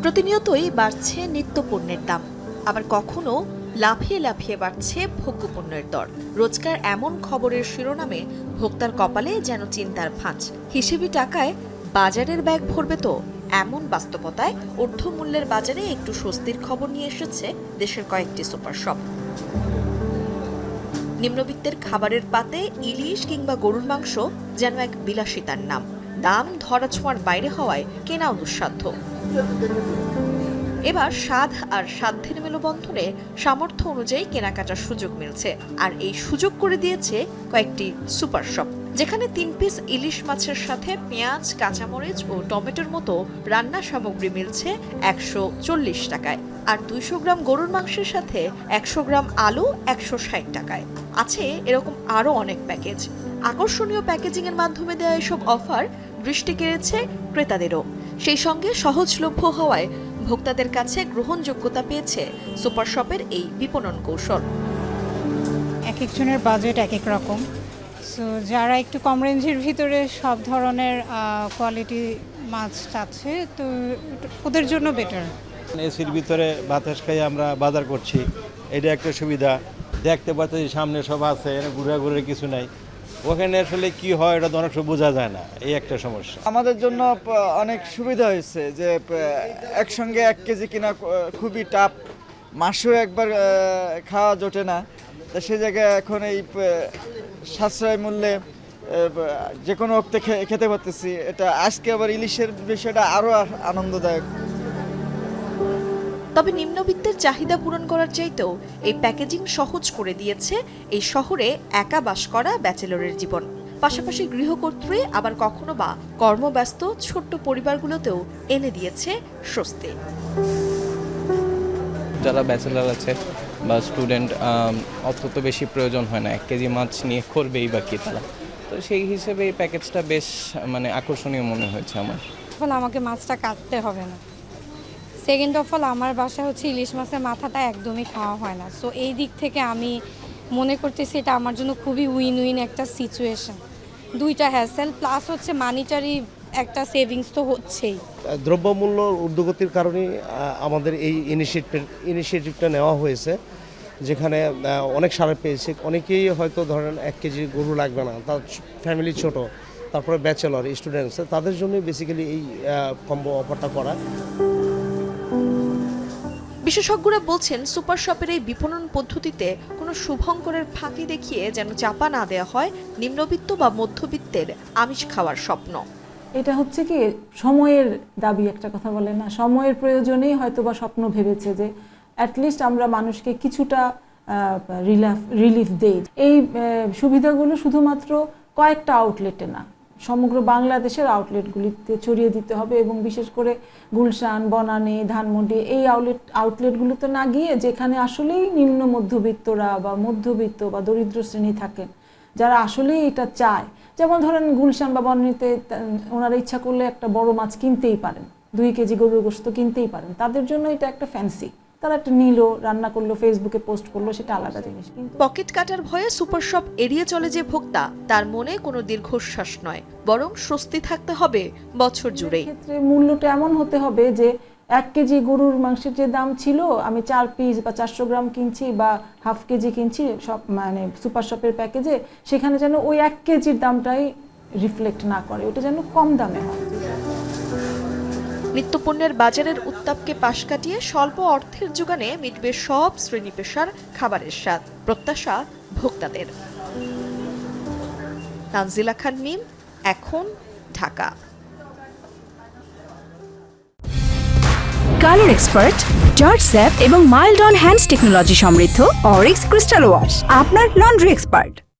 প্রতিনিয়তই বাড়ছে নিত্যপণ্যের দাম, আবার কখনো লাফিয়ে লাফিয়ে বাড়ছে ভোগ্যপণ্যের দর। রোজকার এমন খবরের শিরোনামে ভোক্তার কপালে যেন চিন্তার ভাঁজ। হিসেবি টাকায় বাজারের ব্যাগ ভরবে তো, এমন বাস্তবতায় ঊর্ধ্বমূল্যের বাজারে একটু স্বস্তির খবর নিয়ে এসেছে দেশের কয়েকটি সুপার শপ। নিম্নবিত্তের খাবারের পাতে ইলিশ কিংবা গরুর মাংস যেন এক বিলাসিতার নাম। দাম ধরাছোঁয়ার বাইরে হওয়ায় কেনাও দুঃসাধ্য। এবার স্বাদ আর সাধ্যের মেলবন্ধনে সামর্থ্য অনুযায়ী কেনাকাটার সুযোগ মিলছে, আর এই সুযোগ করে দিয়েছে কয়েকটি সুপার শপ, যেখানে 3 পিস ইলিশ মাছের সাথে পেঁয়াজ, কাঁচামরিচ ও টমেটোর মতো রান্না সামগ্রী মিলছে 140 টাকায়, আর 200 গ্রাম গরুর মাংসের সাথে 100 গ্রাম আলু 160 টাকায়। আছে এরকম আরও অনেক প্যাকেজ। আকর্ষণীয় প্যাকেজিংয়ের মাধ্যমে দেওয়া এসব অফার দৃষ্টি কেড়েছে ক্রেতাদেরও। সেই সঙ্গে সহজলভ্য হওয়ায় ভোক্তাদের কাছে গ্রহণযোগ্যতা পেয়েছে সুপার শপের এই বিপণন কৌশল। এক একজনের বাজেট এক এক রকম, সো যারা একটু কম রেঞ্জের ভিতরে সব ধরনের কোয়ালিটি মাছ চাচ্ছে, তো ওদের জন্য বেটার। এসির ভিতরে বাতাস খাই আমরা বাজার করছি, এটা একটা সুবিধা। দেখতে পাচ্ছি সামনে সব আছে, ঘুরাঘুরের কিছু নাই। ওখানে আসলে কি হয় এটা তো অনেক সময় বোঝা যায় না, এই একটা সমস্যা। আমাদের জন্য অনেক সুবিধা হয়েছে যে একসঙ্গে 1 কেজি কিনা খুবই টাফ, মাসেও একবার খাওয়া জোটে না। তো সেই জায়গায় এখন এই সাশ্রয় মূল্যে যে কোনো ওক্তে খেতে পারতেছি। এটা আজকে আবার ইলিশের বিষয়টা আরও আনন্দদায়ক। তবে নিম্নবিত্তের চাহিদা পূরণ করার চাইতেও এই প্যাকেজিং সহজ করে দিয়েছে এই শহরে একা বাস করা ব্যাচেলরের জীবন। পাশাপাশি গৃহকর্ত্রী, আবার কখনো বা কর্মব্যস্ত ছোট্ট পরিবারগুলোতেও এনে দিয়েছে স্বস্তি। যারা ব্যাচেলার আছে বা স্টুডেন্ট, অত তো বেশি প্রয়োজন হয় না, 1 কেজি মাছ নিয়ে করবেই বা কি তারা। তো সেই হিসেবে এই প্যাকেজটা বেশ আকর্ষণীয় মনে হয়েছে আমার। ফলে আমাকে মাছটা কাটতে হবে না। সেকেন্ড অফ অল, আমার বাসায় হচ্ছে ইলিশ মাছের মাথাটা একদমই খাওয়া হয় না, সো এই দিক থেকে আমি মনে করতেছি এটা আমার জন্য খুবই উইন উইন একটা সিচুয়েশন। দুইটা হ্যাসেল প্লাস হচ্ছে মানিটারি একটা সেভিংস তো হচ্ছেই। দ্রব্যমূল্য ঊর্ধ্বগতির কারণে আমাদের এই ইনিশিয়েটিভটা নেওয়া হয়েছে, যেখানে অনেক সাড়া পেয়েছে। অনেকেই হয়তো ধরেন 1 কেজি গরু লাগবে না, তার ফ্যামিলি ছোট, তারপরে ব্যাচেলর স্টুডেন্টস, তাদের জন্য বেসিক্যালি এই কম্বো অফারটা করা। বিশেষজ্ঞরা বলছেন, সুপার শপের এই বিপণন পদ্ধতিতে কোনো শুভঙ্করের ফাঁকি দেখিয়ে যেন চাপা না দেওয়া হয় নিম্নবিত্ত বা মধ্যবিত্তের আমিষ খাওয়ার স্বপ্ন। এটা হচ্ছে কি, সময়ের দাবি একটা কথা বলে না, সময়ের প্রয়োজনেই হয়তো বা স্বপ্ন ভেবেছে যে অ্যাটলিস্ট আমরা মানুষকে কিছুটা রিলিফ দেই। এই সুবিধাগুলো শুধুমাত্র কয়েকটা আউটলেটে না, সমগ্র বাংলাদেশের আউটলেটগুলিতে ছড়িয়ে দিতে হবে, এবং বিশেষ করে গুলশান, বনানী, ধানমন্ডি এই আউটলেটগুলোতে না গিয়ে যেখানে আসলেই নিম্ন মধ্যবিত্তরা বা মধ্যবিত্ত বা দরিদ্র শ্রেণী থাকেন, যারা আসলেই এটা চায়। যেমন ধরেন গুলশান বা বনানীতে ওনারা ইচ্ছা করলে একটা বড় মাছ কিনতেই পারেন, 2 কেজি গরুর গোশত কিনতেই পারেন, তাদের জন্য এটা একটা ফ্যান্সি। তারা একটা নিল, রান্না করলো, ফেসবুকে পোস্ট করলো, সেটা আলাদা জিনিস। কিন্তু পকেট কাটার ভয়ে সুপার শপ এড়িয়ে চলে যে ভোক্তা, তার মনে কোনো দীর্ঘশ্বাস নয়, বরং স্বস্তি থাকতে হবে বছর জুড়েই। ক্ষেত্রে মূল্যটা এমন হতে হবে যে 1 কেজি গরুর মাংসের যে দাম ছিল, আমি 4 পিস বা 400 গ্রাম কিনছি বা হাফ কেজি কিনছি সব সুপার শপের প্যাকেজে, সেখানে যেন ওই 1 কেজির দামটাই রিফ্লেক্ট না করে, ওটা যেন কম দামে হয়। নিত্যপণ্যের বাজারের উত্তাপকে পাশ কাটিয়ে স্বল্প অর্থের যোগানে মিটবে সব শ্রেণী পেশার খাবারের স্বাদ, প্রত্যাশা ভোক্তাদের। তানজিলা খান মিম, এখন, Dhaka. Colour expert, George sap এবং মাইল্ড অন হ্যান্ডস টেকনোলজি সমৃদ্ধ অরিক্স ক্রিস্টাল ওয়াশ, আপনার লন্ড্রি এক্সপার্ট।